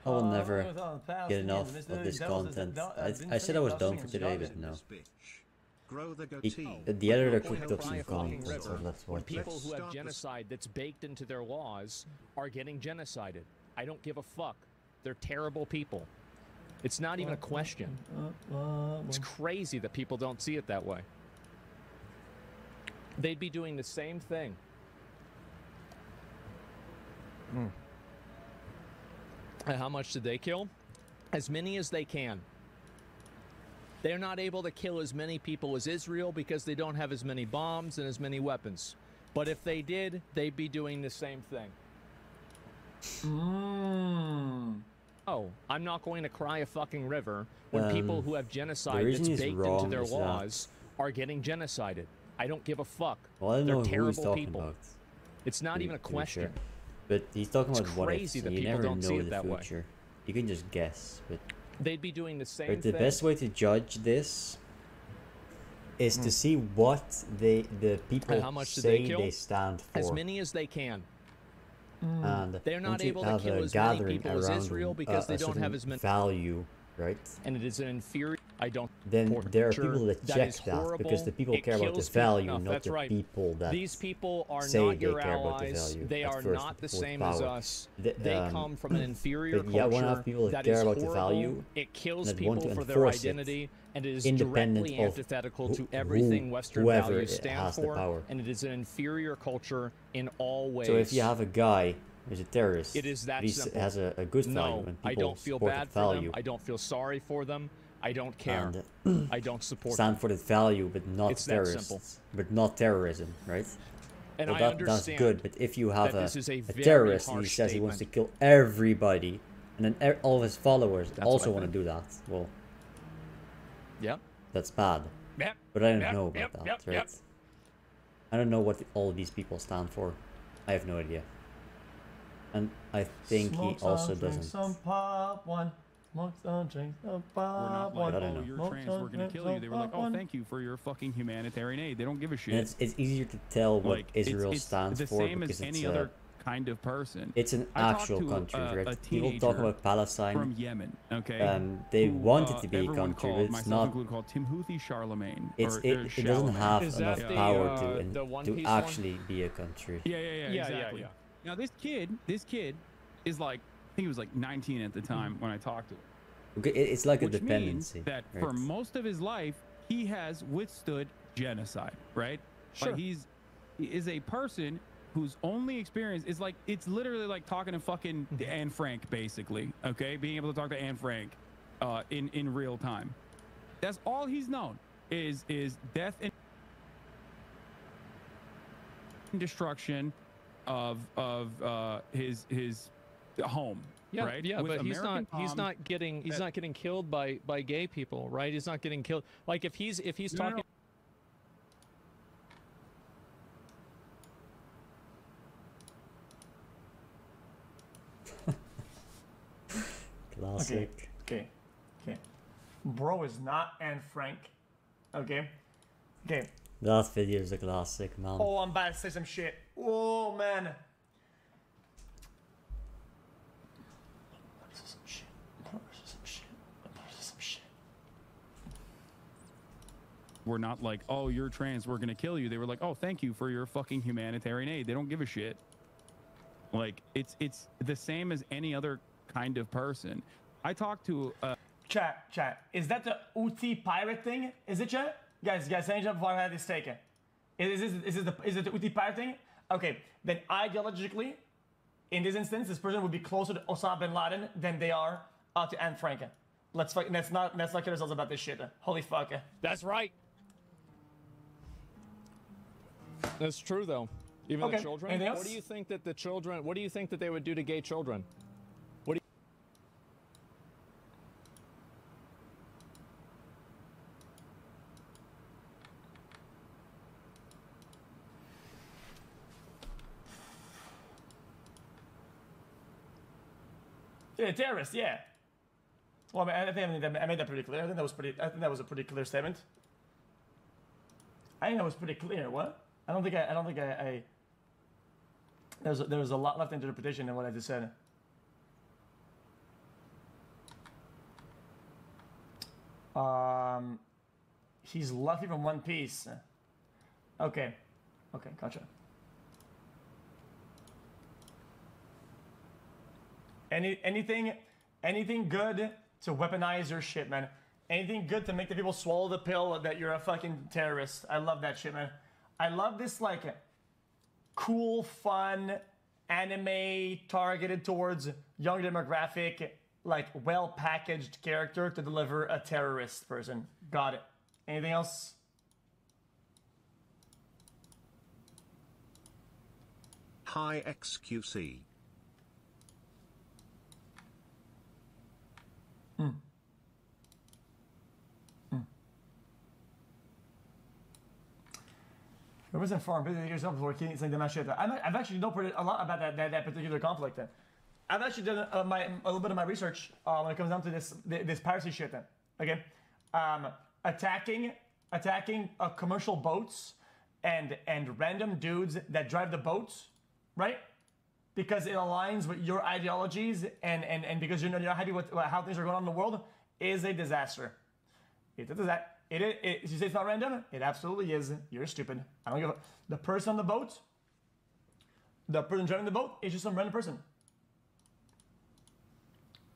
I will never get enough of this content. I said I was done for today, but no. The editor cooked up some content, so let's when watch it. people who have genocide that's baked into their laws are getting genocided. I don't give a fuck. They're terrible people. It's not even a question. It's crazy that people don't see it that way. They'd be doing the same thing. And how much did they kill? As many as they can. They're not able to kill as many people as Israel because they don't have as many bombs and as many weapons. But if they did, they'd be doing the same thing. Oh, I'm not going to cry a fucking river when people who have genocide that's baked into their laws are getting genocided. I don't give a fuck. Well, I don't They're know who terrible he's talking people. about. It's not even a question. Sure. But he's talking about what crazy ifs, that and you people never don't know see it the that way. future. You can just guess, but They'd be doing the same but the thing. best way to judge this is to see what the people And how much did say they kill? they stand for. As many as they can. And They're not once you able to have kill a as many gathering people as around Israel because they a don't have certain as many value, right? And it is an inferior. I don't. Then there are Sure, people that check is that horrible. because the people It care about the kills people. value, No, not that's the right. people that These people are say not they your care about the allies. value They at are first not the before same power. as us. They come from an inferior But yeah, when I culture have people that that care is about the horrible. value It kills and that want people to for their enforce it, identity, and it is independent directly of antithetical to who- everything Western whoever values stand has the for, power. and it is an inferior culture in all ways. So if you have a guy who's a terrorist, It is that he simple. has a good value, No, and people I don't feel support bad that for value, them. I don't feel sorry for them. I don't care. and I don't support stand them. for that value, but not It's that terrorists, simple. but not terrorism, right? And Well, I that's understand good, but if you have that this is a a very terrorist and he harsh says he wants to statement. kill everybody, and then all of his followers That's also what I want to do that, well, Yep. that's bad. Yep. But I don't Yep, know about yep, that, yep, right? yep. I don't know what all these people stand for. I have no idea. And I think he also doesn't. Some pop one. Smoke some, drink some pop We're not like, I don't oh, know. you're trans, we're gonna kill you. They were like, oh, thank you for your fucking humanitarian aid. They don't give a shit. And it's easier to tell what Like, Israel it's stands the for same because as any it's other kind of person. it's an I talked actual to country, a right? People talk teenager about Palestine. from Yemen, okay? They who, want it to be a everyone country, called, but it's myself not. included, called Timothy Charlemagne. It doesn't have Is enough that the, power the One to Piece actually be a country. Yeah, Yeah, exactly. yeah. Now this kid is like, I think he was like 19 at the time when I talked to him. Okay, it's like a Which dependency. means that right? for most of his life, he has withstood genocide, right? Sure. Like he is a person whose only experience is like, it's literally like talking to fucking Anne Frank, basically, okay? Being able to talk to Anne Frank in real time. That's all he's known is death and destruction of his home. Yeah, right? yeah, With but he's American not getting killed by gay people, right? He's not getting killed. Like if he's talking. Classic. Okay. Bro is not Anne Frank. Okay. That video is a classic, man. Oh, I'm about to say some shit. Oh, man. We're not like, oh, you're trans, we're gonna kill you. They were like, oh, thank you for your fucking humanitarian aid. They don't give a shit. Like, it's the same as any other kind of person. I talked to Chat. Is that the UT pirate thing? Is it, chat? Guys, send it up before I have this taken. Is it the UT pirate thing? Okay, then ideologically, in this instance, this person would be closer to Osama bin Laden than they are to Anne Frank. Let's not kid ourselves about this shit. Holy fuck. That's right. That's true, though. Even the children. Anything else? What do you think that the children? What do you think that they would do to gay children? What do Yeah, terrorist. Yeah. Well, I think I made that pretty clear. I think that was a pretty clear statement. I think that was pretty clear. What? I don't think I. There was a lot left interpretation in what I just said. He's Luffy from One Piece. Okay. Okay, gotcha. Anything good to weaponize your shit, man. Anything good to make the people swallow the pill that you're a fucking terrorist. I love that shit, man. I love this, like, cool, fun, anime targeted towards young demographic, like, well-packaged character to deliver a terrorist person. Got it. Anything else? Hi xQc. I was informed yourself before saying that shit. I've actually know a lot about that particular conflict. I've actually done a little bit of my research when it comes down to this piracy shit. Okay, attacking commercial boats and random dudes that drive the boats, right? Because it aligns with your ideologies and because you're not happy with how things are going on in the world, is a disaster. It's a disaster. You say it's not random? It absolutely is. You're stupid. I don't give a... The person on the boat, the person driving the boat, is just some random person.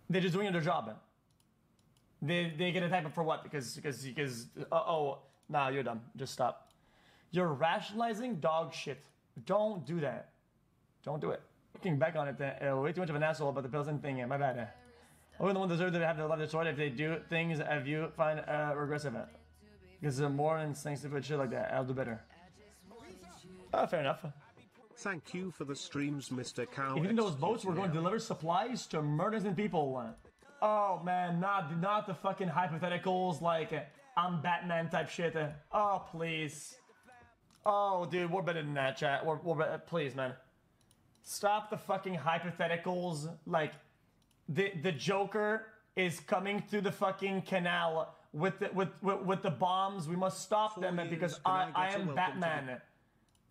They're just doing their job. They get attacked for what? Because nah, you're dumb. Just stop. You're rationalizing dog shit. Don't do that. Don't do it. Looking back on it, way too much of an asshole about the Pilsen thing. My bad. Only the one deserves to have the love of sword if they do things that you find regressive. Because there are more instincts to put shit like that. I'll do better. Fair enough. Thank you for the streams, Mr. Cow. Even those boats were going to deliver supplies to murders and people. Oh man, not the fucking hypotheticals like I'm Batman type shit. Oh please. Oh dude, we're better than that, chat. We're better. Please, man. Stop the fucking hypotheticals. Like the Joker is coming through the fucking canal with the bombs. We must stop them because I am Batman.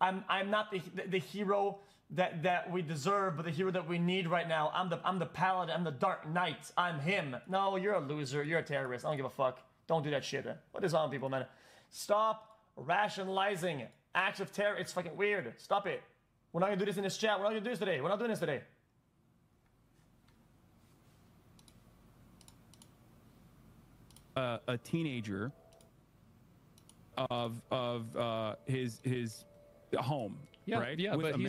I'm not the hero that we deserve, but the hero that we need right now. I'm the paladin. I'm the Dark Knight. I'm him. No, you're a loser. You're a terrorist. I don't give a fuck. Don't do that shit. What is on people, man? Stop rationalizing acts of terror. It's fucking weird. Stop it. We're not gonna do this in this chat. We're not gonna do this today. We're not doing this today. A teenager of his home, yeah, right? Yeah, with but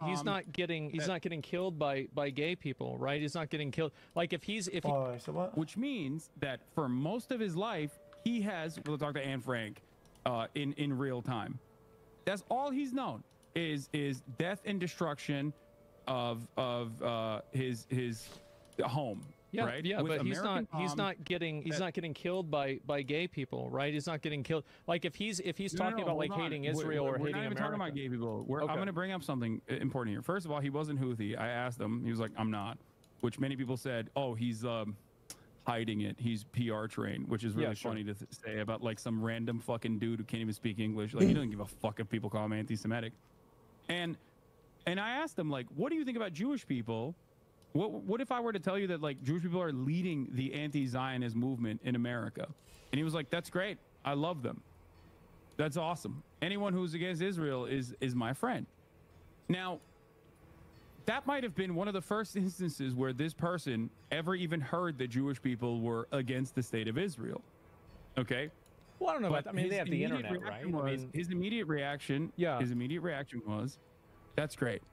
he's not getting killed by gay people, right? He's not getting killed. Like if so what? Which means that for most of his life he has. We'll talk to Anne Frank in real time. That's all he's known is death and destruction of his home. Yeah, right? Yeah, with but he's American not getting killed by gay people, right? He's not getting killed. Like if he's talking about like hating Israel or hating America. We're not even talking about gay people. Okay. I'm going to bring up something important here. First of all, he wasn't Houthi. I asked him. He was like, I'm not. Which many people said, oh, he's hiding it. He's PR trained, which is really funny to say about like some random fucking dude who can't even speak English. Like he doesn't give a fuck if people call him anti-Semitic. And I asked him like, what do you think about Jewish people? What if I were to tell you that like Jewish people are leading the anti-Zionist movement in America? And he was like, that's great. I love them. That's awesome. Anyone who's against Israel is my friend. Now, that might have been one of the first instances where this person ever even heard that Jewish people were against the state of Israel. Okay? Well, I don't know. But I mean, they have the internet, right? His immediate reaction was, that's great.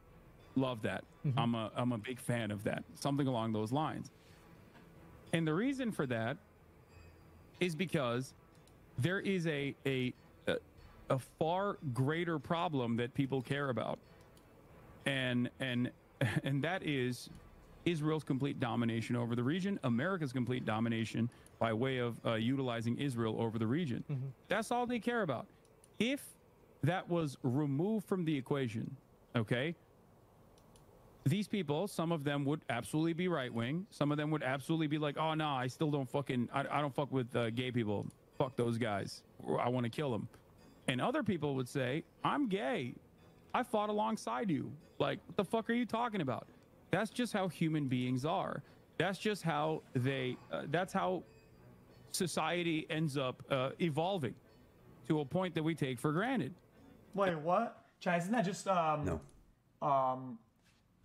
Love that. Mm-hmm. I'm a big fan of that. Something along those lines. And the reason for that is because there is a far greater problem that people care about. And that is Israel's complete domination over the region, America's complete domination by way of utilizing Israel over the region. Mm-hmm. That's all they care about. If that was removed from the equation, okay, these people, some of them would absolutely be right-wing. Some of them would absolutely be like, oh, no, I still don't I don't fuck with gay people. Fuck those guys. I want to kill them. And other people would say, I'm gay. I fought alongside you. Like, what the fuck are you talking about? That's just how human beings are. That's just how that's how society ends up evolving to a point that we take for granted. Wait, what? Chat, isn't that just No.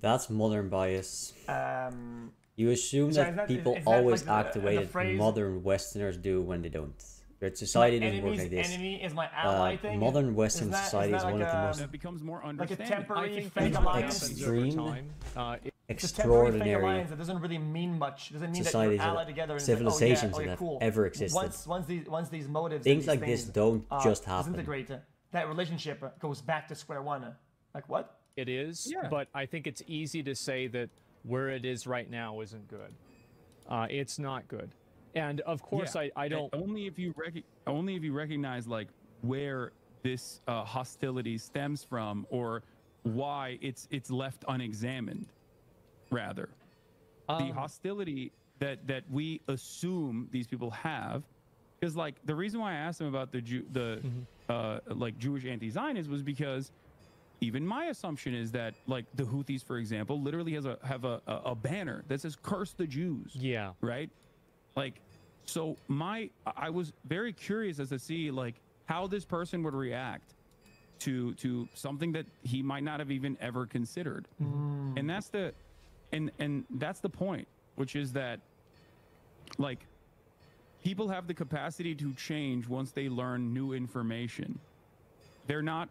That's modern bias. You assume that people always act the way that modern Westerners do when they don't. That society doesn't work like this. Enemy is my ally thing. Modern Western society is one of the most That becomes more like a understanding. temporary think fake that's what alliance. happens over Extreme. time. It's a temporary fake extraordinary alliance that doesn't really mean much. Doesn't mean that societies you're that- allied together. And civilizations it's like, that have cool. ever existed. Once these motives, Things and like these this things, don't just happen. disintegrate, that relationship goes back to square one. Like what? It is, Yeah. but I think it's easy to say that where it is right now isn't good. It's not good. And of course, Yeah, I don't. only if you recognize like where this hostility stems from, or why it's left unexamined. Rather, the hostility that we assume these people have, because like the reason why I asked them about like Jewish anti-Zionism was because even my assumption is that like the Houthis, for example, literally have a banner that says "Curse the Jews." Yeah. Right. Like, so I was very curious as to see like how this person would react to something that he might not have even ever considered. And that's the point, which is that like people have the capacity to change once they learn new information. They're not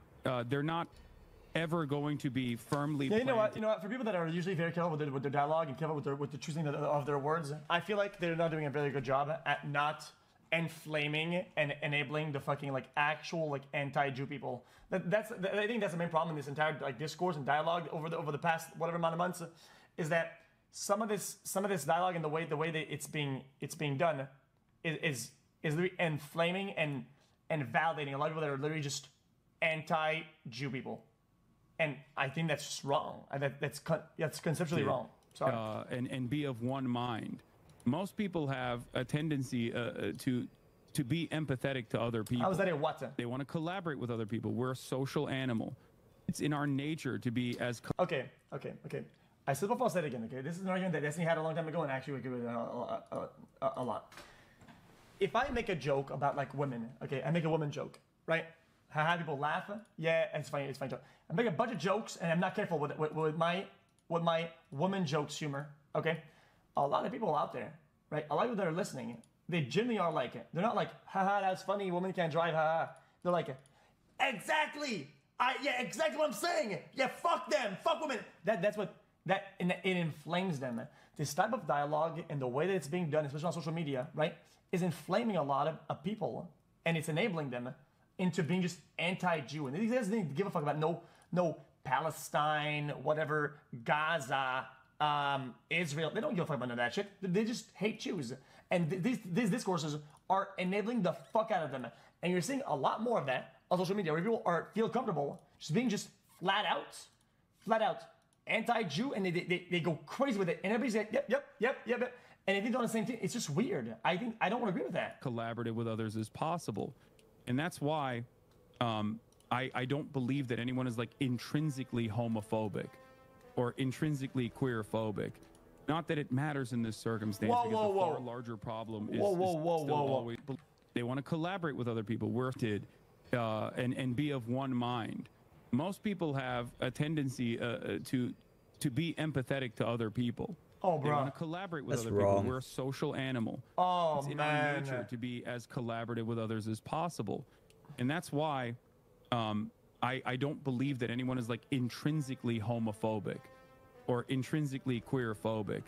ever going to be firmly Yeah, you know planted. what? For people that are usually very careful with their dialogue and careful with the choosing of their words, I feel like they're not doing a very good job at not inflaming and enabling the fucking like actual like anti-Jew people. I think that's the main problem in this entire like discourse and dialogue over the past whatever amount of months, is that some of this dialogue and the way that it's being done is literally inflaming and validating a lot of people that are literally just anti-Jew people. And I think that's just wrong. That's conceptually wrong. Sorry. And be of one mind. Most people have a tendency to be empathetic to other people. How is that a what? They want to collaborate with other people. We're a social animal. It's in our nature to be as Okay. I still before I said it again. Okay, this is an argument that Destiny had a long time ago, and actually we agree with it a lot. If I make a joke about like women, okay, I make a woman joke, right? Have people laugh? Yeah, it's funny. It's funny joke. I make a bunch of jokes, and I'm not careful with my woman jokes humor. Okay, a lot of people out there, right? A lot of people that are listening, they genuinely are like it. They're not like, haha, that's funny. Women can't drive, haha. They're like, exactly. Exactly what I'm saying. Yeah, fuck them. Fuck women. It inflames them. This type of dialogue and the way that it's being done, especially on social media, right, is inflaming a lot of people, and it's enabling them into being just anti-Jew. And these guys didn't give a fuck about no Palestine, whatever, Gaza, Israel. They don't give a fuck about none of that shit. They just hate Jews. And these discourses are enabling the fuck out of them. And you're seeing a lot more of that on social media, where people feel comfortable just being just flat out anti-Jew, and they go crazy with it. And everybody's like, yep. And if they do the same thing, it's just weird. I don't want to agree with that. collaborative with others as possible. And that's why I don't believe that anyone is like intrinsically homophobic or intrinsically queerphobic. Not that it matters in this circumstance, because the far larger problem is still always they want to collaborate with other people, and be of one mind. Most people have a tendency to be empathetic to other people. Oh, They bro. want to collaborate with That's other wrong. people. We're a social animal. Oh, It's in man. our nature to be as collaborative with others as possible. And that's why I don't believe that anyone is like intrinsically homophobic or intrinsically queerphobic.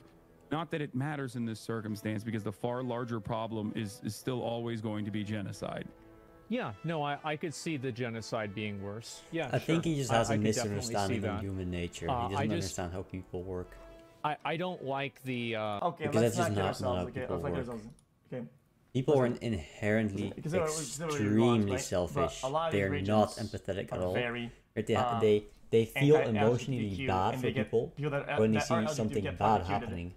Not that it matters in this circumstance, because the far larger problem is still always going to be genocide. Yeah, no, I could see the genocide being worse. Yeah, I think he just has a could definitely see misunderstanding of that. human nature. I He doesn't just- understand how people work. I don't like the. Okay, Because let's that's not just kid not how ourselves. Okay, people let's not kid work. ourselves. Okay. People are inherently Consider what you're extremely right? selfish. But a lot of They're these not regions empathetic at are all. very, They feel anti-LGBTQ, emotionally bad and for they get people that when they are see LGBTQ something get bad fucking happening.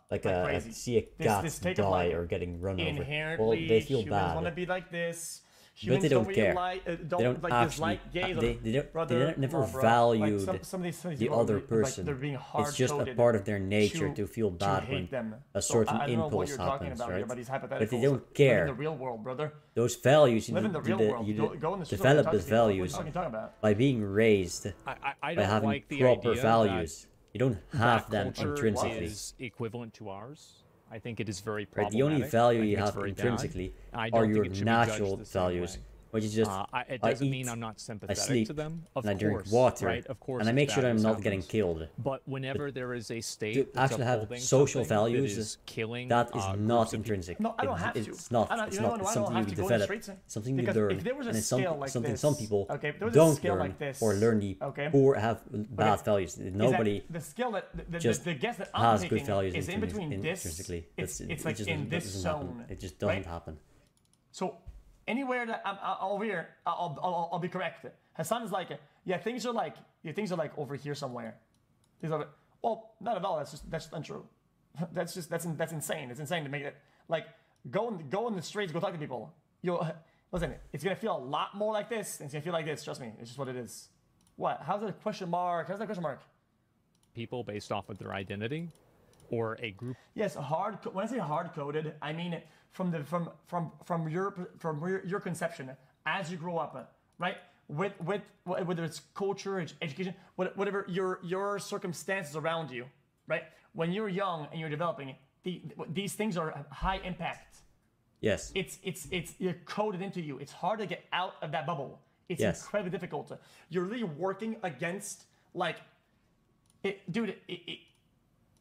like See a cat this take die of like or getting run over. Well, inherently they feel humans want to bad. be like this. Humans they don't really care. don't They don't like actually. dislike gays. They never valued like some of these the people other like, person. they're being It's just a part of their nature to feel bad when a certain impulse happens, right? But they don't care. Live in the real world, brother. Those values, Live in the real world. Go in the street, develop talk to those people. values What are you talking about? by being raised, I by don't having like the proper idea values. You don't have that them culture intrinsically. is equivalent to ours. I think it is very Right? problematic. The only value I you think it's have very intrinsically bad. are I don't your think it should be judged natural the same values, way. which is just It I doesn't eat, mean I'm not I sympathetic sleep, to them. Of and I drink course, water, right? Of course, and I it's make sure bad I'm as not getting happens. killed. But whenever there is a state To that's actually have upholding social something values, that is killing, that is groups not of people- intrinsic. No, I don't have to. It's not. It's not. It's something you develop. Something you Because learn. if there was a And it's scale like something this, some people okay, if there was a don't scale learn like this, or learn the okay, poor have bad values. Nobody the scale that just the guess that I'm has taking good values is in between this. intrinsically. It's like in this zone. It just doesn't right? happen. So anywhere that I'm over here, I'll be correct. Hassan is like, yeah, things are like over here somewhere. He's like, well, not at all. That's untrue. that's insane. It's insane to make it like go in the streets, go talk to people. Listen, it's gonna feel a lot more like this. It's gonna feel like this. Trust me, it's just what it is. What? How's that a question mark? How's that a question mark? people based off of their identity or a group. Yes, when I say hard coded, I mean from your conception as you grow up, right? With whether it's culture, education, whatever your circumstances around you, right? When you're young and you're developing, these things are high impact. Yes. It's you're coded into you. It's hard to get out of that bubble. It's incredibly difficult. You're really working against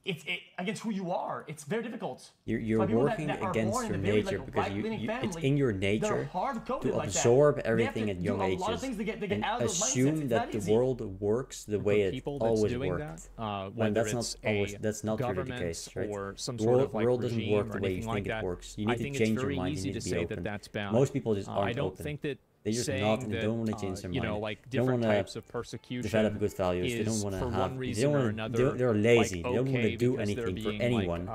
it's against who you are. It's very difficult. You're working against your nature because it's in your nature to absorb everything at young ages and assume that the world works the way it always worked. When that's not really the case, right? Or some the sort of world doesn't work the way you think it works. You need to change your mind. You need to be open. Most people just aren't I don't open. think that They're just not, and they don't want to change their mind. you know, like they don't different want types of persecution develop good values. They don't want to have. They don't want to. They're lazy. They don't want to do anything for anyone.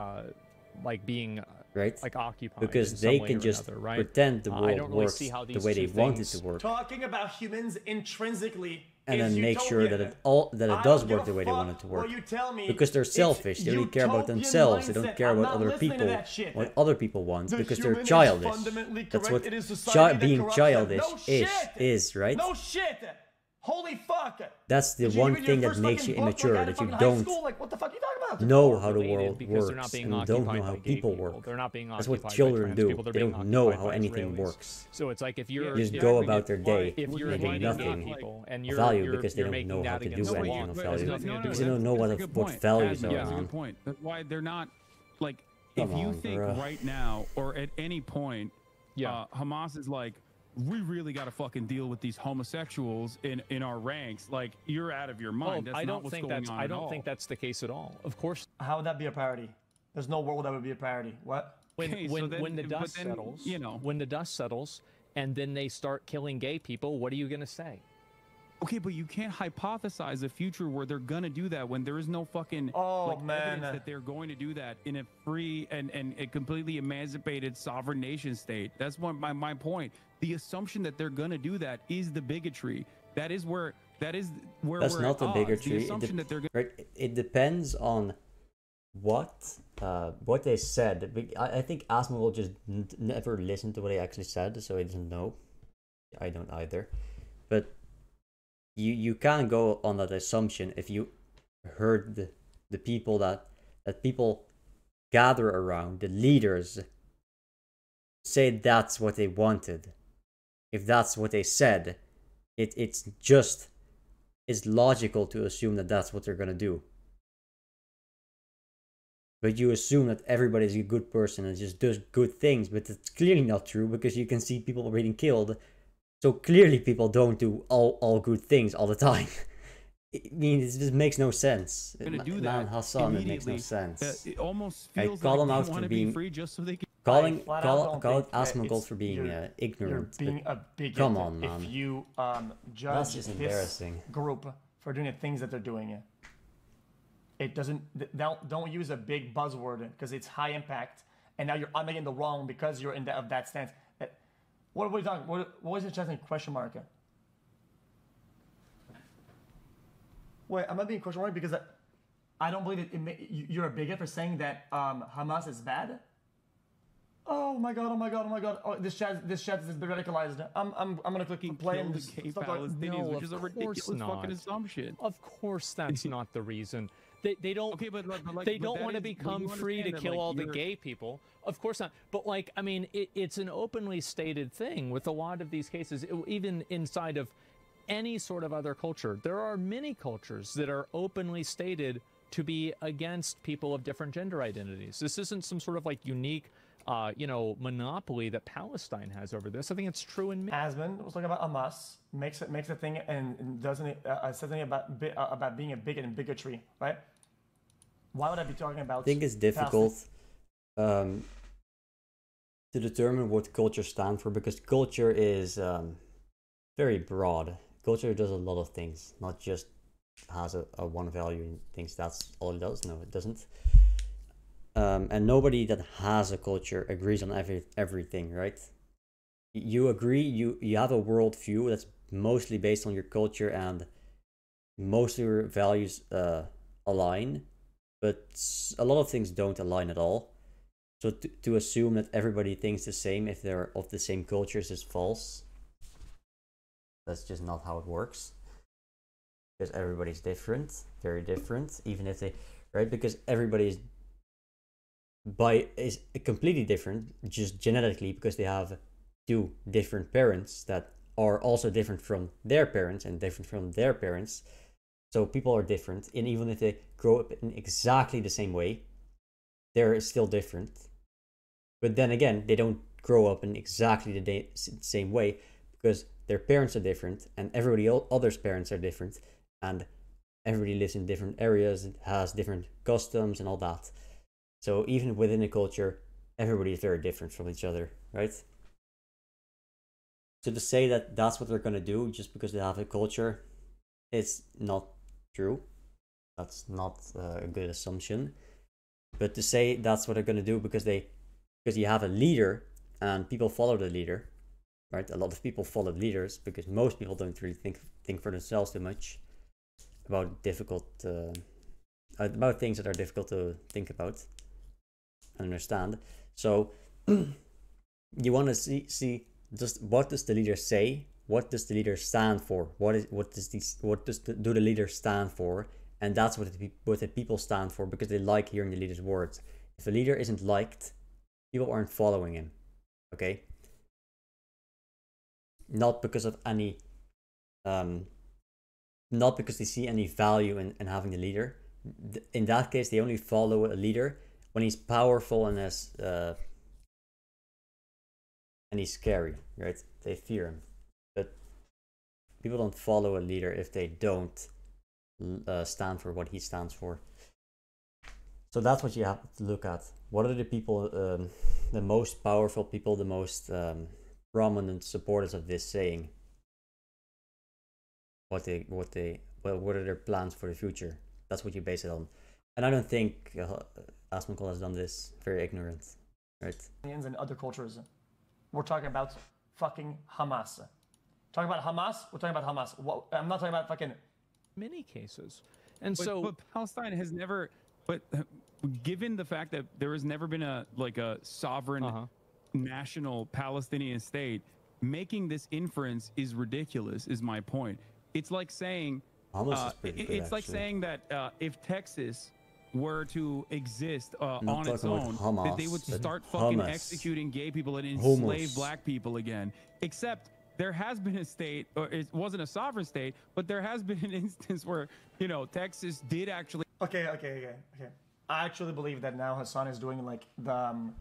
Like being right? Like occupied because they can just another, right? pretend the world really works the way they want it to work. Talking about humans intrinsically. And then make sure that it does work the way they want it to work. Because they're selfish. They only care about themselves. They don't care about other people, what other people want, because they're childish. That's what being childish is, right? No shit. Holy fuck! That's the one thing that makes you immature, that you don't what the fuck are you talking about? know how the world works and don't know how people work. That's what children do. They don't know how anything works. So it's like if you're just go about their day making nothing of value because they don't know how to do anything of value. Because they don't know what values are. That's a good point. That's why they're not like if you think right now or at any point, Hamas is like, we really got to fucking deal with these homosexuals in our ranks. Like, you're out of your mind. That's not what's going on I don't think that's the case at all. Of course. How would that be a priority? There's no world that would be a priority. What? When the dust settles, you know, when the dust settles, and then they start killing gay people, what are you gonna say? Okay, but you can't hypothesize a future where they're gonna do that when there is no fucking evidence that they're going to do that in a free and a completely emancipated sovereign nation state. That's my point. The assumption that they're gonna do that is the bigotry. That's not the bigotry. The assumption that they're right? It depends on what they said. I think Asmongold just never listened to what they actually said, so he doesn't know. I don't either, but. You can't go on that assumption if you heard the people that people gather around, the leaders, say that's what they wanted. If that's what they said, it's logical to assume that that's what they're gonna do. But you assume that everybody's a good person and just does good things, but it's clearly not true because you can see people being killed. So clearly people don't do all good things all the time. I mean, it just makes no sense. Man, Hassan, it makes no sense. It almost feels call him out for being free just so they can... Call out Asmongold for being ignorant. You're being a bigot. Come on, man. If you judge this group for doing the things that they're doing, it doesn't. Don't use a big buzzword because it's high impact, and now you're making the wrong because you're in that stance. What were you talking? What was the chat in question mark? Wait, am I being question mark because I don't believe you're a bigot for saying that Hamas is bad? Oh my god! Oh my god! Oh my god! Oh, this chat is radicalized. I'm gonna click play and just gay stop Palestinians, No, which is a of ridiculous course not. fucking assumption. Of course, that's not the reason. They don't. Okay, but They don't want to become free to kill all the gay people. Of course not. But like, I mean, it's an openly stated thing with a lot of these cases, even inside of any sort of other culture. There are many cultures that are openly stated to be against people of different gender identities. This isn't some sort of like unique, monopoly that Palestine has over this. I think it's true in. Asmon was talking about Hamas, makes a thing and doesn't says something about being a bigot and bigotry, right? Why would I be talking about? I think it's difficult to determine what culture stands for because culture is very broad. Culture does a lot of things, not just has a one value and thinks that's all it does. No, it doesn't. And nobody that has a culture agrees on everything, right? You agree, you have a worldview that's mostly based on your culture and most of your values align, but a lot of things don't align at all. So to assume that everybody thinks the same if they're of the same cultures is false. That's just not how it works. Because everybody's different, very different, even if they, right? Because everybody is completely different, just genetically, because they have two different parents that are also different from their parents and different from their parents. So people are different, and even if they grow up in exactly the same way, they're still different. But then again, they don't grow up in exactly the same way because their parents are different, and everybody else's parents are different, and everybody lives in different areas, and has different customs and all that. So even within a culture, everybody is very different from each other, right? So to say that that's what they're going to do just because they have a culture, it's not true. That's not a good assumption. But to say that's what they're going to do because you have a leader and people follow the leader, right? A lot of people follow leaders because most people don't really think for themselves too much about about things that are difficult to think about and understand. So you want to see just what does the leader say? What does the leader stand for? Do the leader stand for? And that's what the people stand for because they like hearing the leader's words. If a leader isn't liked, people aren't following him. Okay? Not because of any not because they see any value in having the leader. In that case, they only follow a leader when he's powerful and he's scary, right? They fear him. But people don't follow a leader if they don't stand for what he stands for. So that's what you have to look at. What are the people, the most powerful people, the most prominent supporters of this saying? What are their plans for the future? That's what you base it on. And I don't think Asmongold has done this. Very ignorant, right? And other cultures. We're talking about fucking Hamas. Talking about Hamas, we're talking about Hamas. I'm not talking about fucking many cases. And but Palestine has never, but given the fact that there has never been a sovereign national Palestinian state, making this inference is ridiculous, is my point. It's like saying it's like saying that if Texas were to exist on its own, that they would start fucking executing gay people and enslave black people again. Except there has been a state, or it wasn't a sovereign state, but there has been an instance where, Texas did actually. Okay. I actually believe that now Hassan is doing like the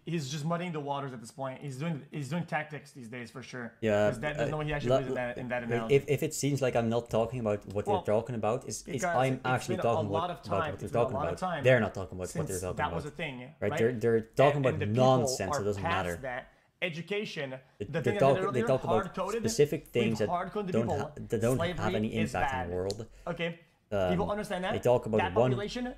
he's just muddying the waters at this point. He's doing tactics these days for sure. Yeah, there's no way he actually believes in that analogy. If it seems like I'm not talking about what they're talking about, I'm actually talking about what they're talking about. They're not talking about what they're talking about. That was a thing, right? They're talking about nonsense. It doesn't matter. That. Education, they talk about specific things that don't have any impact in the world. Okay, people understand that. They talk about that population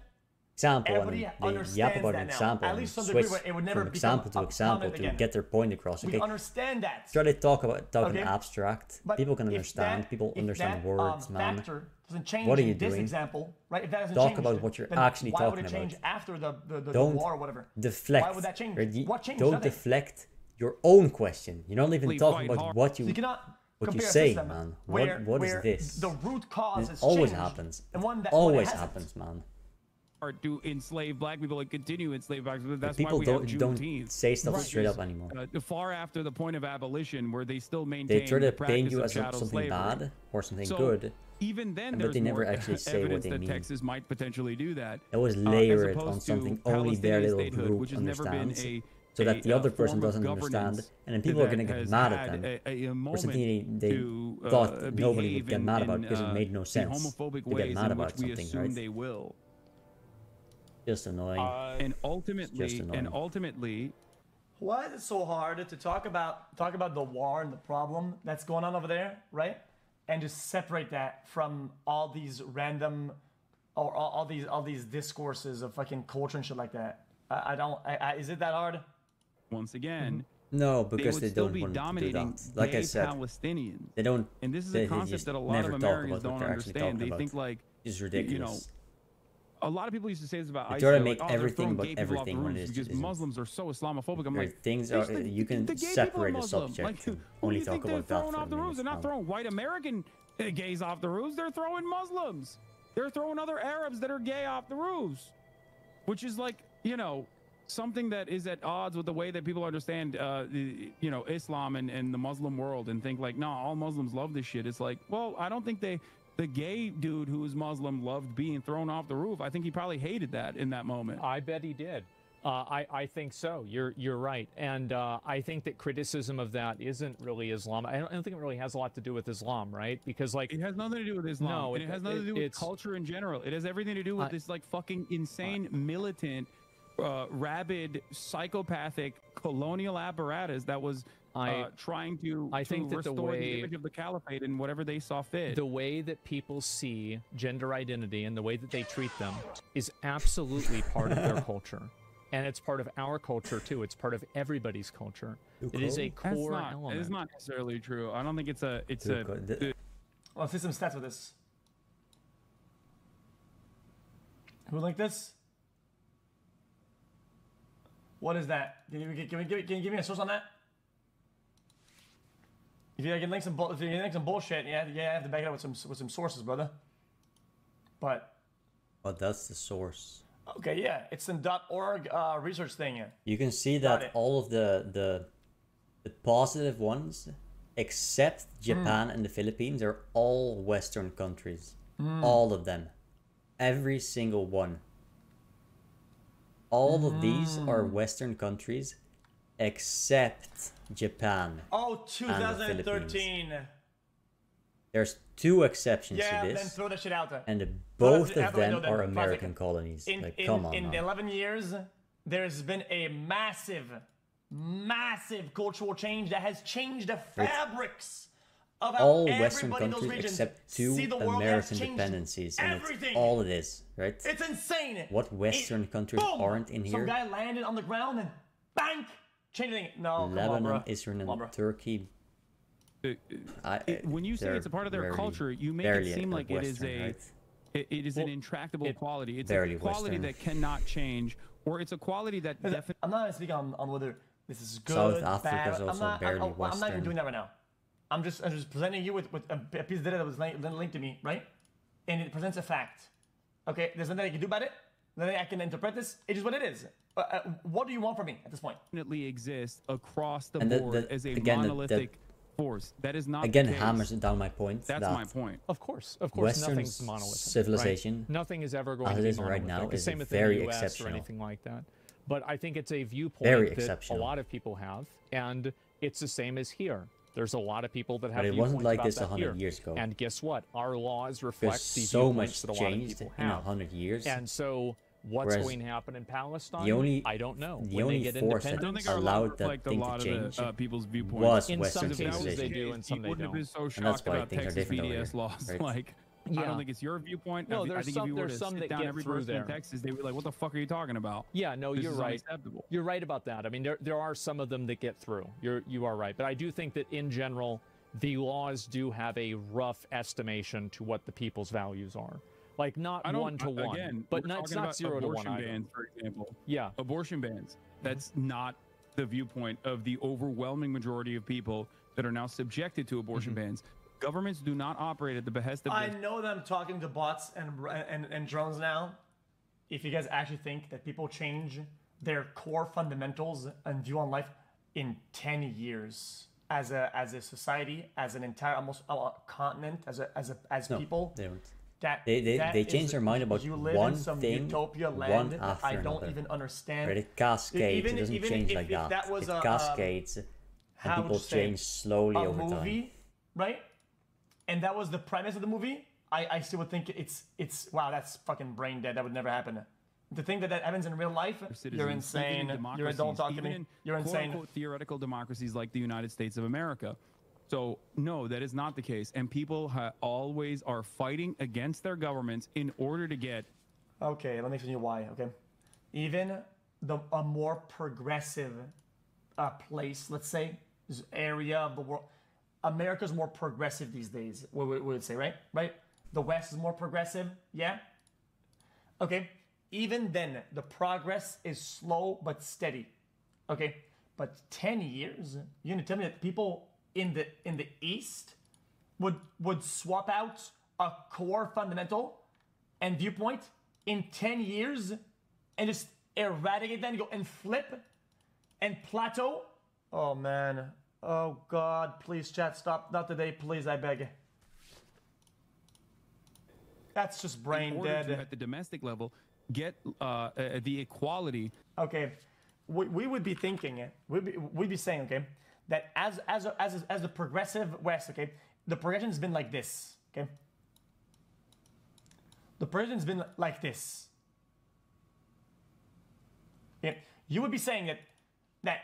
example, Everybody and they yap understands about that an now. example At and least some switch degree where it would never from become example to a example comment to again. get their point across. We Okay, understand that. try to talk in Okay. abstract. But People can if understand. that- People if understand that, words, man. Factor doesn't change What are in you this doing? example, right? If that doesn't Talk change, about what you're then actually why talking would it change about. after the Don't war or whatever? deflect. Why would that change? Right? What changed? Don't Nothing. deflect your own question. You're not even Really talking fight about hard. what So you you cannot what you compare a say, system man. where, What is where this? the root cause This has always changed, happens. and one that Always one hasn't. happens, man. Or to enslave black people and continue to enslave black people. That's People why we have don't Juneteenth. say stuff Right. straight up anymore. Far after the point of abolition, where they still maintain They try the to paint practice you of as chattel something slavery. bad or something So, good. Even then, but there's they never more actually say what evidence they that mean. Texas might potentially do that. It was as layered on opposed to something only their Palestinian little statehood, group which has never been understands, so that the other person form of doesn't understand, governance and then people are that going to get has mad at had them a for moment something they to, thought nobody behave would get in- mad about in, because it made no the sense homophobic to get ways mad in which about we something, assume right? they will. Just annoying. And ultimately, annoying. Why is it so hard to talk about the war and the problem that's going on over there, right? And just separate that from all these random or all these discourses of fucking culture and shit like that. I don't. Is it that hard? once again, No, they because would they still don't be want to do dominating that. Like gay I said, Palestinians. they don't. And this is they a concept just that a lot never of talk Americans about what don't they're actually understand. talking They think about. like, It's you ridiculous. know, a lot of people used to say this about They ICE. try to they're make like, oh, they're everything throwing about gay people off the everything when it roofs just because isn't. Muslims are so Islamophobic. I'm There are like, things bitch, are, you can the gay people are separate the Muslim. subject Like, and who only do you talk think they're about that throwing for off a the roofs? minute. They're not throwing white American gays off the roofs. They're throwing Muslims. They're throwing other Arabs that are gay off the roofs, which is like, you know, something that is at odds with the way that people understand, you know, Islam and the Muslim world, and think like, no, all Muslims love this shit. It's like, well, I don't think the gay dude who is Muslim loved being thrown off the roof. I think he probably hated that in that moment. I bet he did. I think so. You're right, and I think that criticism of that isn't really Islam. I don't think it really has a lot to do with Islam, right? Because like It has nothing to do with Islam. No, and it has nothing to do with it's- culture in general. It has everything to do with this like fucking insane militant, rabid, psychopathic colonial apparatus that was trying to think that the restore way- the image of the caliphate and whatever they saw fit. the way that people see gender identity and the way that they treat them is absolutely part of their culture. And it's part of our culture too. It's part of everybody's culture. It is a That's core not, element. it's not necessarily true. I don't think it's a Well, let's see some stats with this. Who linked this? What is that? Can you give me a source on that? If you can link some bullshit, yeah, I have to back it up with some sources, brother. But But that's the source. okay, yeah, it's some .org research thing. You can see Got that it. all of the positive ones, except Japan and the Philippines, are all Western countries. All of them. Every single one. All of these are Western countries, except Japan. Oh, and the 2013. There's two exceptions Yeah, to then this, throw that shit out there. and Throw both that of out the them window then. are Classic. American colonies. Like, come on, in man. 11 years, there's been a massive cultural change that has changed the fabrics of how All Western everybody in those countries regions except two see the world. Has American changed dependencies, and everything. it's all it is, right? It's insane. What Western countries boom, aren't in Some here? guy landed on the ground and bang, changing. No, come on, Lebanon, bro. Israel, Come on, bro. and Turkey. when you say they're it's a part of their barely- culture, you make barely it seem like it is Western, a right? it is an intractable quality. It's a barely quality Western. that cannot change, or it's a quality that definitely. I'm not speaking on whether this is good, South bad. Africa's also I'm not barely I'm not even Western. doing that right now. I'm just presenting you with a piece of data that was linked to me, right? And it presents a fact. Okay, there's nothing I can do about it. Nothing I can interpret this. It is what it is. What do you want from me at this point? Definitely exists across the And board as a again, monolithic force. That is not Again, the case. hammers down my point. That's that my point. Of course, Western nothing's monolithic. civilization, right? Nothing is ever going as to it be is monolithic. right now, the is same with very the US exceptional. or anything like that. But I think it's a viewpoint Very that exceptional. a lot of people have, and it's the same as here. There's a lot of people that have But it viewpoints wasn't like about this that 100 here. years ago. And guess what? Our laws Because reflect the so viewpoints much that a lot of changed people in have. 100 years. And so, what's Whereas going to happen in Palestine? the only- I don't know. the when only they get force that I don't independence, think our allowed laws that reflect a thing to lot change of the people's viewpoints. was In some Western cases, civilization. they do, and some you they wouldn't have been don't. so that's shocked why about things are Texas different over BDS here, laws. right? Like, I don't think it's your viewpoint. No, I there's think some, if you were there's to some sit that down get every through person there. in Texas, they would be like, what the fuck are you talking about? Yeah, no, This you're is right. unacceptable. You're right about that. I mean, there are some of them that get through. You are right. But I do think that in general, the laws do have a rough estimation to what the people's values are. Like not I don't, 1 to 1, again, but we're it's talking not about 0 to 1 abortion either. bans, for example. Yeah. Abortion bans. That's not the viewpoint of the overwhelming majority of people that are now subjected to abortion bans. Governments do not operate at the behest of I know that I'm talking to bots and drones now. If you guys actually think that people change their core fundamentals and view on life in 10 years as a society, as an entire almost continent, as people, They don't. that They change their mind about you live one in some thing, utopia one land that after I don't another. even understand. But it cascades. It doesn't change if, like if that was it a cascades, and how would people you say, change slowly a over movie, time. right? And that was the premise of the movie. I still would think it's wow, that's fucking brain dead. That would never happen. To think that happens in real life, citizens, you're even in insane. You're a democracies, don't talk to even me. in You're insane. quote-unquote theoretical democracies like the United States of America. So no, that is not the case. And people always are fighting against their governments in order to get. Okay, let me explain you why. Okay, even a more progressive place, let's say, area of the world, America's more progressive these days. We would say, right? Right. The West is more progressive. Yeah. Okay. Even then, the progress is slow but steady. Okay. But 10 years, you're gonna tell me that people in the East would swap out a core fundamental and viewpoint in 10 years and just eradicate that and go and flip and plateau? Oh man. Oh God, please chat, stop. Not today, please, I beg. That's just brain in order dead. to, at the domestic level, get the equality. Okay, we would be thinking, we'd be saying, okay, that as the progressive West, okay, the progression's been like this, okay. The progression's been like this. Yeah, you would be saying that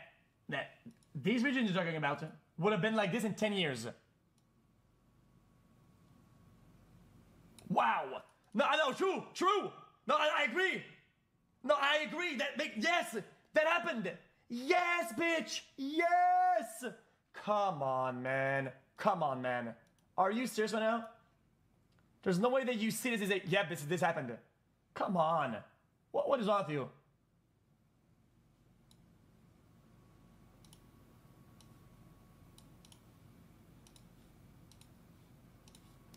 these regions you're talking about would have been like this in 10 years. Wow. No, true. No, I agree. No, I agree. Yes, that happened. Yes, bitch. Yes. Come on, man. Are you serious right now? There's no way that you see this as yeah, this happened. Come on. What is wrong with you?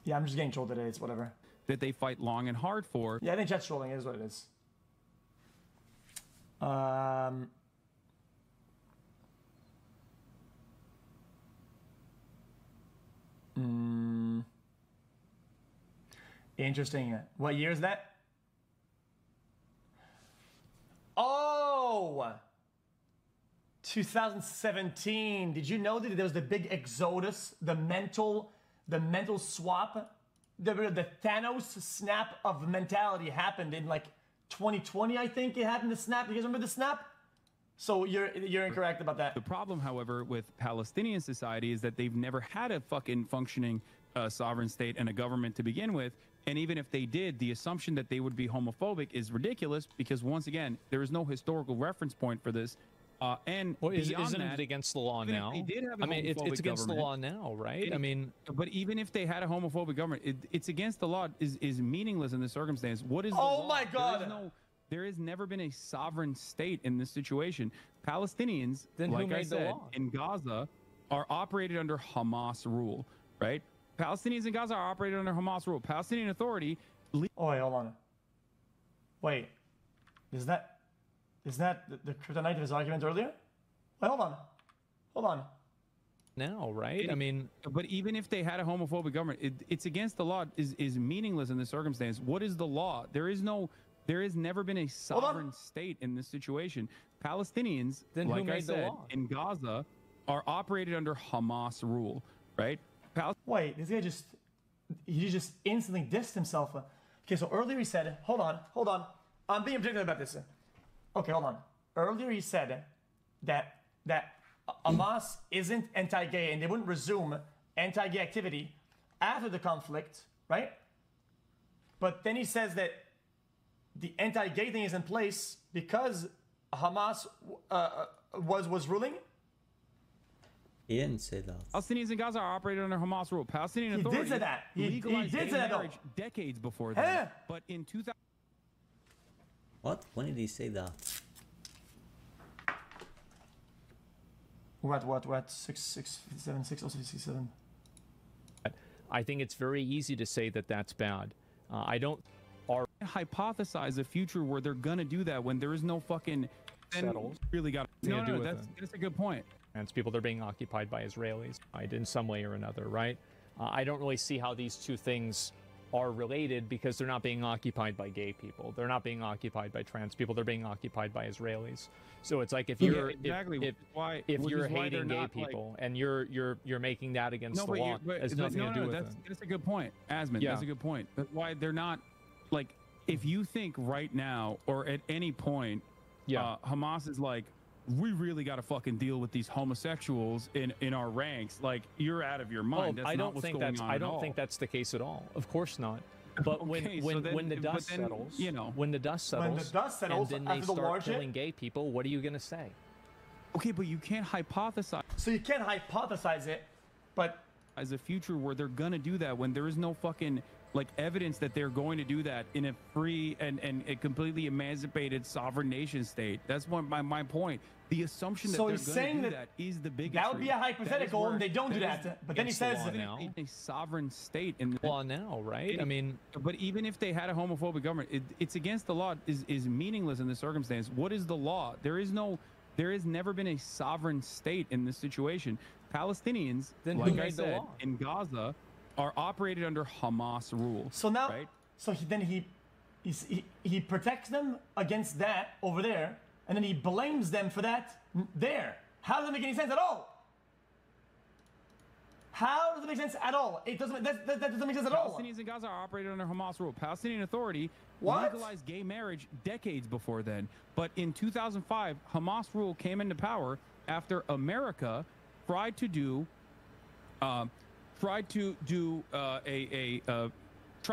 Yeah, I'm just getting trolled today. It's whatever. That they fight long and hard for. Yeah, I think chat's trolling. It is what it is. Interesting. What year is that? Oh! 2017. Did you know that there was the big exodus, the mental swap? The Thanos snap of mentality happened in like 2020, I think it happened, the snap. You guys remember the snap? So you're incorrect about that. The problem, however, with Palestinian society is that they've never had a fucking functioning sovereign state and a government to begin with. And even if they did, the assumption that they would be homophobic is ridiculous because, once again, there is no historical reference point for this. And well, isn't that, it against the law now? They did have a I mean, it's against the law now, right? I mean, but even if they had a homophobic government, it's against the law is meaningless in this circumstance. What is the oh law? My God! There has never been a sovereign state in this situation. Palestinians, then like who made I said, the law? in Gaza, are operated under Hamas rule, right? Palestinians in Gaza are operated under Hamas rule. Palestinian Authority. Oh wait, hold on. Wait, is that the kryptonite of his argument earlier? Wait, hold on. Now, right? I mean, but even if they had a homophobic government, it's against the law. Is meaningless in this circumstance. What is the law? There has never been a sovereign state in this situation. Palestinians, then like who made I said, the law? in Gaza, are operated under Hamas rule, right? Wait, this guy just instantly dissed himself. Okay, so earlier he said, hold on. I'm being objective about this. Okay, hold on. Earlier he said that Hamas isn't anti-gay and they wouldn't resume anti-gay activity after the conflict, right? But then he says that the anti-gay thing is in place because Hamas was ruling. He didn't say that. Palestinians in Gaza are operated under Hamas rule. Palestinian He authorities did say that. He legalized did gay say that, though. marriage decades before that. But in 2000. What? When did he say that? We're at 676 or 67. I think it's very easy to say that that's bad. I don't hypothesize a future where they're gonna do that when there is no fucking settles. Really got no, that's a good point. And it's people that are being occupied by Israelis, right, in some way or another, right? I don't really see how these two things are related because they're not being occupied by gay people. They're not being occupied by trans people. They're being occupied by Israelis. So it's like if you're if you're hating gay people and you're making that against the law, it has nothing to do with it. That's a good point, Asmon. Yeah. That's a good point. That's why they're not like if you think right now or at any point, Hamas is like, we really got to fucking deal with these homosexuals in our ranks. Like you're out of your mind. That's I not don't what's think going that's on I at don't all. think that's the case at all. Of course not. But Okay, when the dust settles, you know, when the dust settles, and then they start killing gay people, what are you gonna say? Okay, but you can't hypothesize. So you can't hypothesize it, but as a future where they're gonna do that when there is no fucking like evidence that they're going to do that in a free and a completely emancipated sovereign nation state. That's my point. The assumption that so they're he's going saying to do that is the biggest. That would be a hypothetical, and they don't do that. But then he says a sovereign state in the law now, right? I mean, but even if they had a homophobic government, it's against the law. Is meaningless in this circumstance. What is the law? There has never been a sovereign state in this situation. Palestinians, then like I said, in Gaza, are operated under Hamas rule. So now, right? So he protects them against that over there, and then he blames them for that there. How does it make any sense at all? How does it make sense at all? It doesn't. That doesn't make sense at all. Palestinians in Gaza are operated under Hamas rule. Palestinian Authority legalized gay marriage decades before then. But in 2005, Hamas rule came into power after America tried to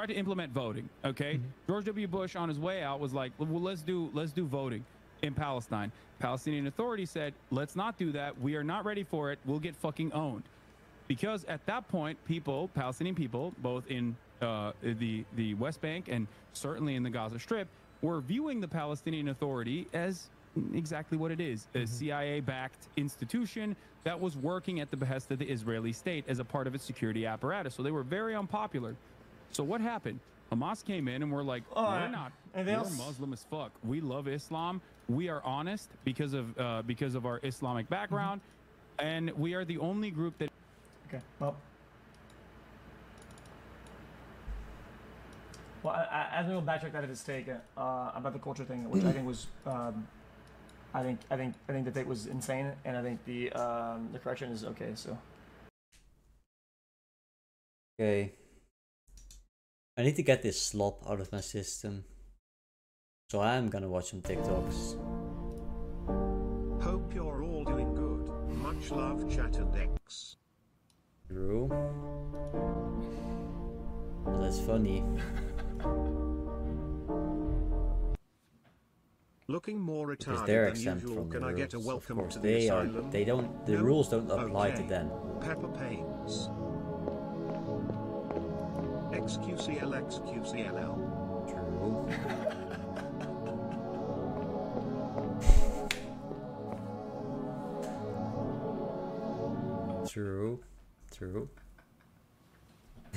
implement voting. Okay, George W. Bush on his way out was like, well, let's do voting in Palestine. Palestinian Authority said, let's not do that. We are not ready for it. We'll get fucking owned. Because at that point, Palestinian people, both in the West Bank and certainly in the Gaza Strip, were viewing the Palestinian Authority as exactly what it is, a CIA-backed institution that was working at the behest of the Israeli state as a part of its security apparatus. So they were very unpopular. So what happened? Hamas came in and we're like, we're Muslim as fuck. We love Islam. We are honest because of our Islamic background, and we are the only group that. Okay. Well, as we will backtrack that at his take about the culture thing, which I think was, I think the take was insane, and I think the correction is okay. So. Okay. I need to get this slop out of my system. So I am gonna watch some TikToks. Hope you're all doing good. Much love, chat and X. True. Well, that's funny. Looking more Because retarded they're than exempt usual. from the Can I get a rules. welcome Of course, to the they asylum? the rules don't apply to Okay. them. Pepper Pains. XQCL. True. True.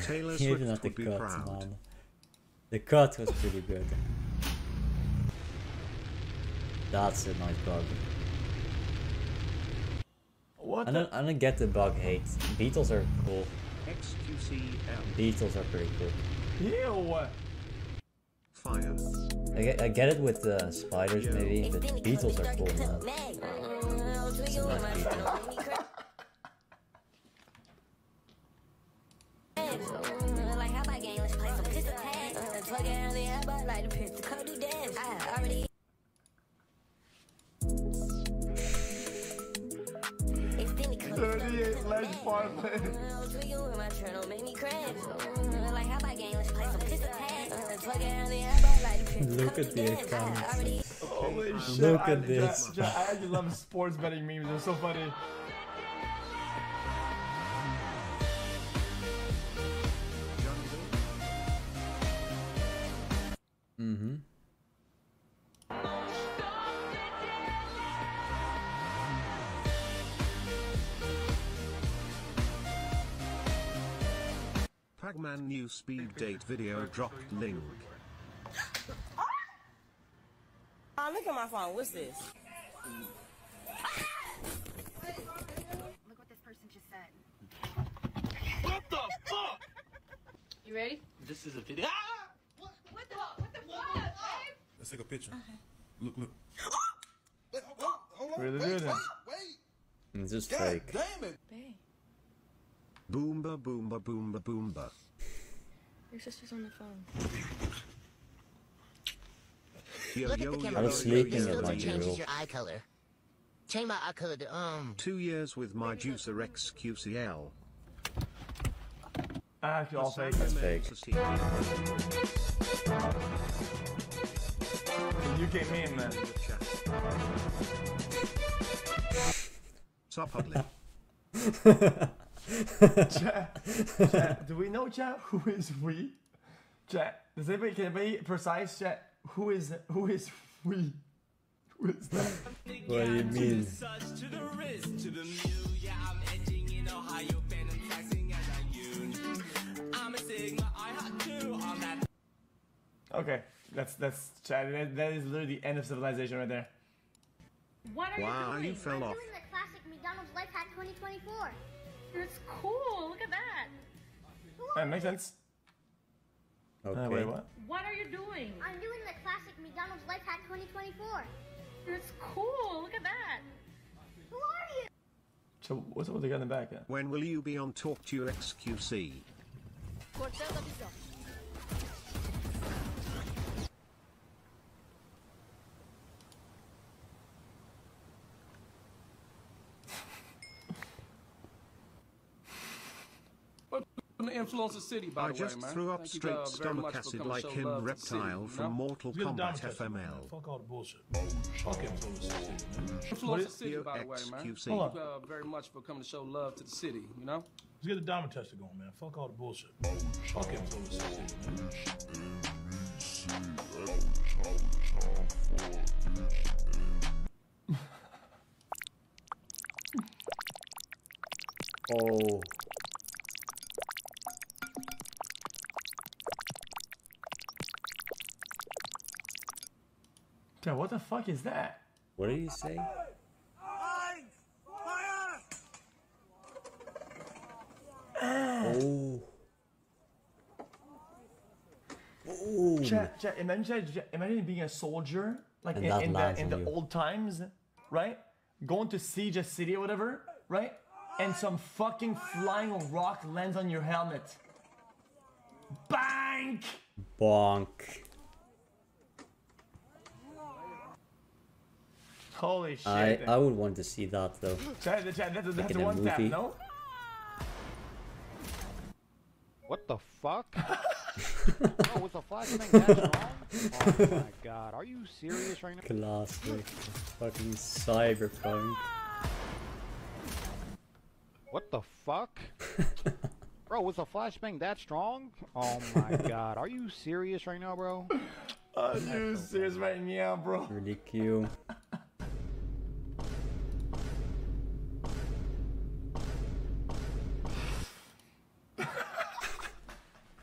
Taylor Even Swift at the would be cut, proud. man. The cut was pretty good. That's a nice bug. What? I don't get the bug hate. Beetles are cool. XQCL. Beetles are pretty cool. Ew. Fire. I get it with the spiders maybe, but beetles are cool, man. It's a nice beetle. Let's parlay. Look at the accounts. Holy shit. Look at this. I actually love sports betting memes. They're so funny. Mm-hmm. Pac-Man new speed date video dropped link. Oh, look at my phone. What's this? Look what this person just said. What the fuck? You ready? This is a video. Ah! What the fuck, babe? Let's take a picture. Look, look. Really good. It's just fake. Damn it. Babe, Boomba boomba boomba boomba. your sister's on the phone. Yo Look yo at the yo camera. I was yo, sleeping yo, at Filter my yo, girl. changes your eye color. Change my eye color to 2 years with my juicer xQcl. Actually, all fake. That's fake. UK meme, man. Stop huddling. Chat, do we know, chat, who is we? Chat, does anybody, can anybody precise, chat, who is we? Who is that? What do you mean? Okay, that's chat. That is literally the end of civilization right there. What are Wow, you you doing? fell off. doing the classic McDonald's Life Hack 2024. It's cool. Look at that. That makes sense. Okay. Wait, what? What are you doing? I'm doing the classic McDonald's Life Hack 2024. It's cool. Look at that. Who are you? So what's up with the guy in the back? When will you be on Talk to Your XQC? From the Influencer City, by I the way, just man. threw up Thank you, straight very stomach much for acid coming like to show him love to the reptile city, you from know? Mortal Get a dime Kombat test, man. FML. Fuck all the bullshit. Fuck Influencer City, man. Influencer City, by the way, man. XQC. Thank you very much for coming to show love to the city, you know? Let's get the diamond tester going, man. Fuck all the bullshit. Fuck Influencer City, man. Oh. Chat, what the fuck is that? What did he say? Oh. Oh. Chat, imagine being a soldier, like And that lands in on the you. old times, right? Going to siege a city or whatever, right? And some fucking flying rock lands on your helmet. Bank! Bonk. Holy shit. I would want to see that though. Chat, that's in a one tap, movie. no? What the fuck? Oh, was the flashbang that strong? Oh my god, are you serious right now? Classic. Fucking cyberpunk. What the fuck? Bro, was the flashbang that strong? Oh my god, are you serious right now, bro? Oh, dude, serious right now, bro. Really cute.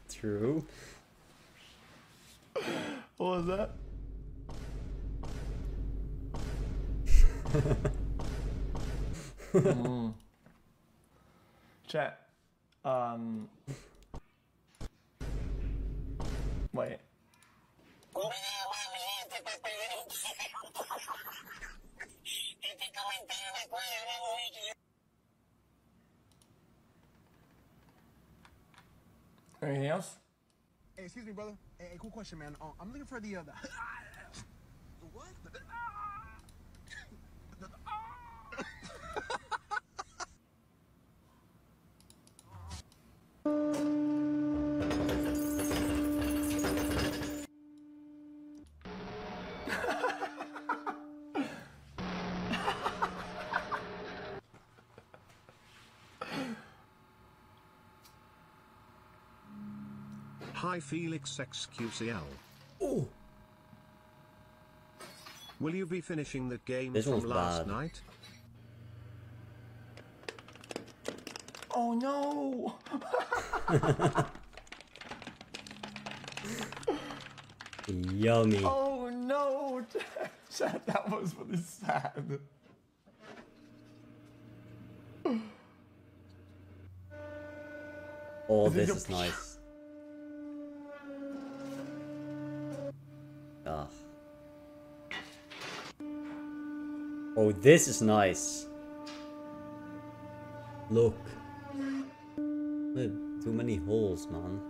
True. What was that? Chat. Wait. Anything else? Hey, excuse me, brother. Hey, cool question, man. I'm looking for the what? Hi Felix xQcl. Oh. Will you be finishing the game This from one's last bad. night? Oh no! Yummy. Oh no! Chat, that was really sad. Oh, this is nice. Ah. Oh, this is nice. Look. Too many holes, man.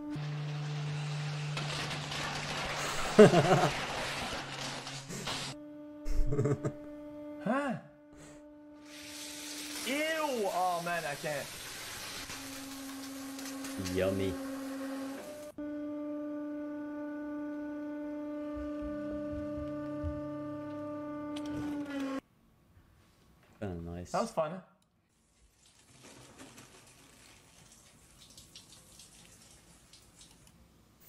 Huh? Ew! Oh man, I can't. Yummy. Kinda nice. That was fun.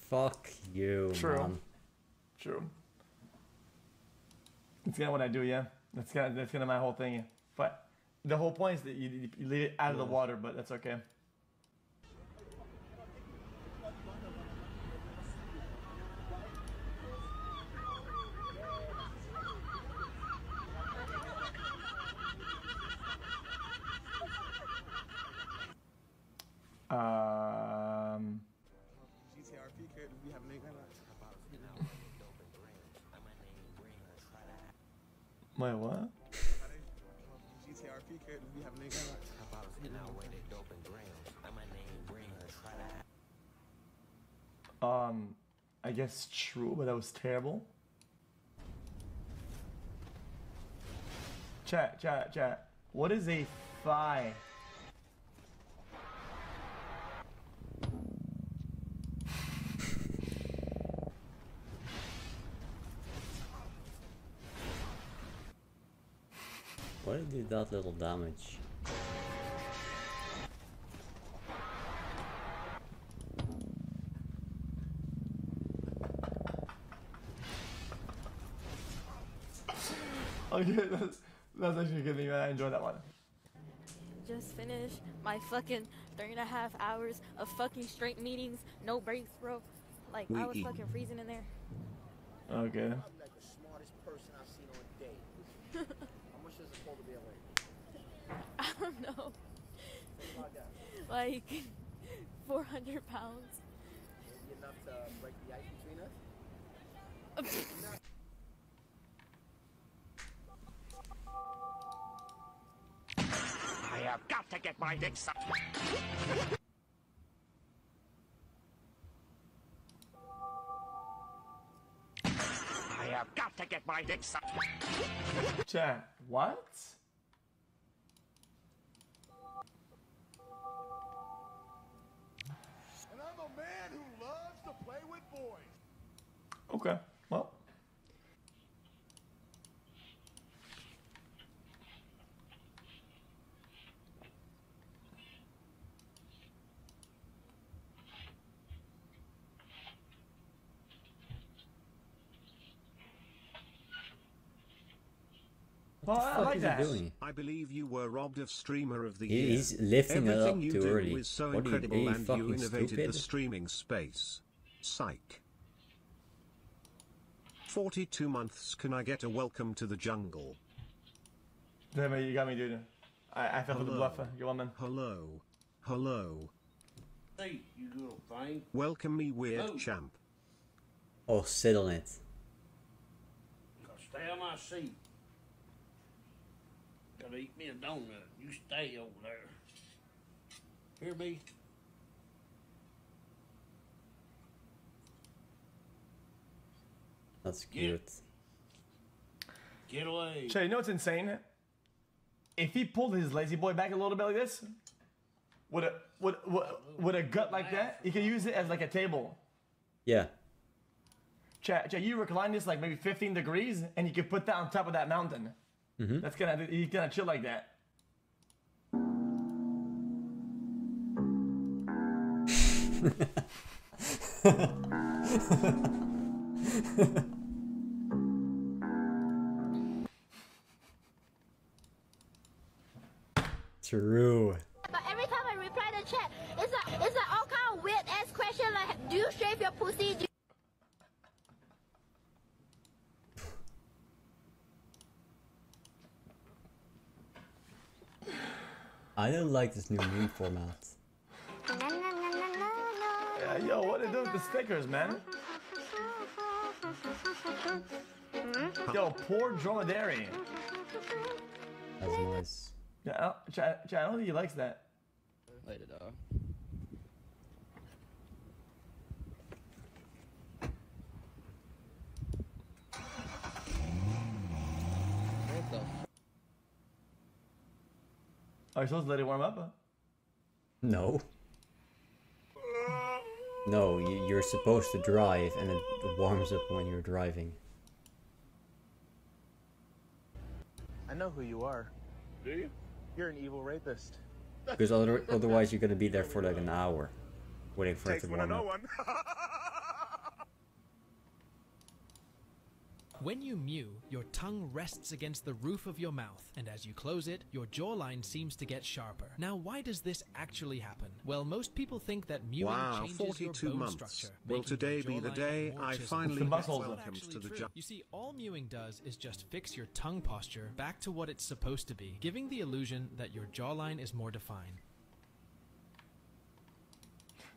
Fuck you, True. man. True. That's kind of what I do, yeah. That's kind of my whole thing. But the whole point is that you leave it out of the water, but that's okay. Wait, what? I guess true, but that was terrible. Chat. What is a thigh? Why did you do that little damage? Okay, that's actually a good thing. I enjoyed that one. Just finished my fucking 3.5 hours of fucking straight meetings, no breaks, bro. Like, I was fucking freezing in there. Okay. I'm like the smartest person I've seen on a day. How much does it hold to be awake? I don't know. Like 400 pounds. Maybe enough to break the ice between us? I have got to get my dick sucked. I have got to get my dick sucked. Chat, what? And I'm a man who loves to play with boys. Okay, well. Well, I like that. I believe you were robbed of Streamer of the He's Year. lifting it Everything up you too do early. is so What are you- incredible, are you and you fucking innovated stupid? the streaming space. Psych. 42 months. Can I get a welcome to the jungle? Damn it, you got me, dude. I fell for the Hello. bluff. Go on, man. Hello. Hello. Hey, you little thing. Welcome me, weird Oh. champ. Oh, sit on it. Gotta stay on my seat. Gotta eat me a donut. You stay over there. Hear me? That's cute. Get away. Chat, you know what's insane? If he pulled his lazy boy back a little bit like this, with a gut like that, you can use it as like a table. Yeah. Chat, you recline this like maybe 15 degrees, and you can put that on top of that mountain. Mm-hmm. That's gonna, you gonna chill like that. True. But every time I reply the chat, it's a all kind of weird ass question like, do you shave your pussy? I don't like this new meme format. Yeah, yo, what they do with the stickers, man? Yo, poor dromedary. That's nice. Yeah, I don't think he likes that. Later, dog. What the? Are you supposed to let it warm up? No. No, you're supposed to drive and it warms up when you're driving. I know who you are. Do you? You're an evil rapist. Because otherwise you're gonna be there for like an hour, waiting for it to warm up. When you mew, your tongue rests against the roof of your mouth, and as you close it, your jawline seems to get sharper. Now, why does this actually happen? Well, most people think that mewing changes 42 your bone months. structure. Will making today your be the jawline day more I chiseled. finally get welcomed Actually to the true. job? You see, all mewing does is just fix your tongue posture back to what it's supposed to be, giving the illusion that your jawline is more defined.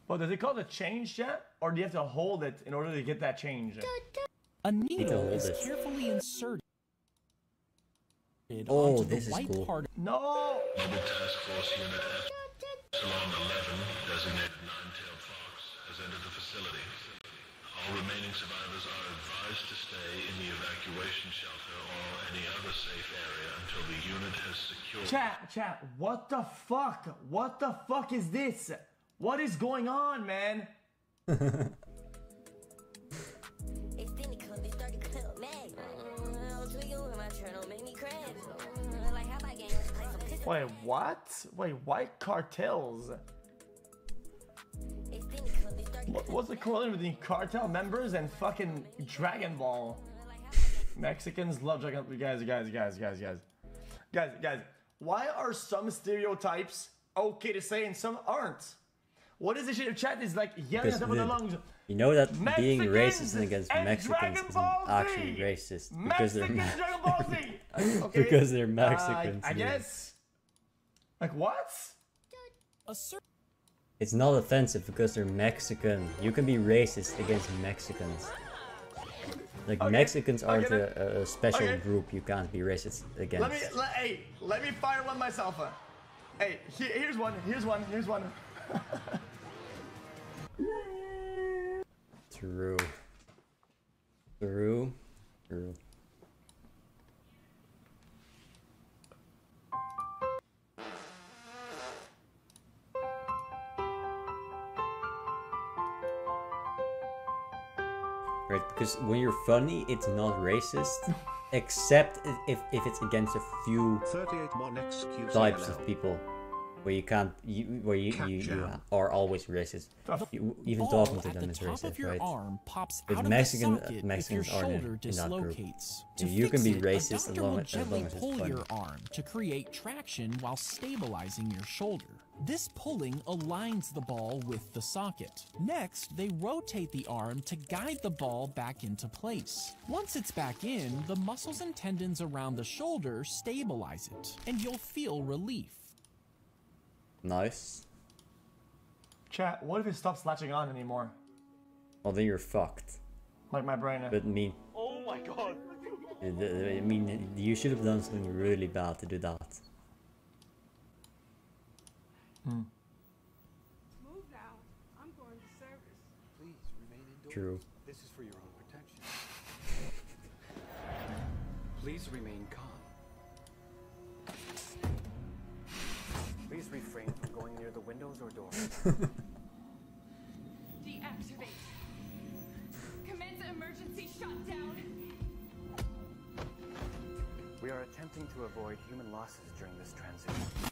Well, does it call the change yet? Or do you have to hold it in order to get that change? A needle hold is it. carefully inserted Oh, onto this the is white cool. part. No! Mobile Task Force Unit Epsilon 11, designated Nine-Tailed Fox, has entered the facility. All remaining survivors are advised to stay in the evacuation shelter or any other safe area until the unit has secured... Chat, what the fuck? What the fuck is this? What is going on, man? Wait, what? Wait, white cartels? What's the correlation between cartel members and fucking Dragon Ball? Mexicans love Dragon Ball. Guys, why are some stereotypes okay to say and some aren't? What is this shit? Chat is like yelling at them with their lungs. You know that being Mexicans racist against and Mexicans Dragon isn't Ball Z! actually racist because they're Mexicans, Dragon Ball Z! Okay. because they're Mexicans. I yeah. guess. Like what? It's not offensive because they're Mexican. You can be racist against Mexicans. Like Mexicans aren't a special group you can't be racist against. Let me fire one myself. Hey, here's one. True. Right, because when you're funny, it's not racist, except if it's against a few 38 mon xQc types of people, where you can't, where you are always racist. Even talking to them is racist, right? But Mexicans aren't in that group. You can be racist as long as it's pull funny. your arm to create traction while stabilizing your shoulder. This pulling aligns the ball with the socket. Next, they rotate the arm to guide the ball back into place. Once it's back in, the muscles and tendons around the shoulder stabilize it, and you'll feel relief. Nice. Chat, what if it stops latching on anymore? Well, then you're fucked. Like my brain. But Oh my god. I mean, you should have done something really bad to do that. Move now. I'm going to service. Please remain indoors. True. This is for your own protection. Please remain calm. Please refrain from going near the windows or doors. Deactivate. Commence emergency shutdown. We are attempting to avoid human losses during this transition.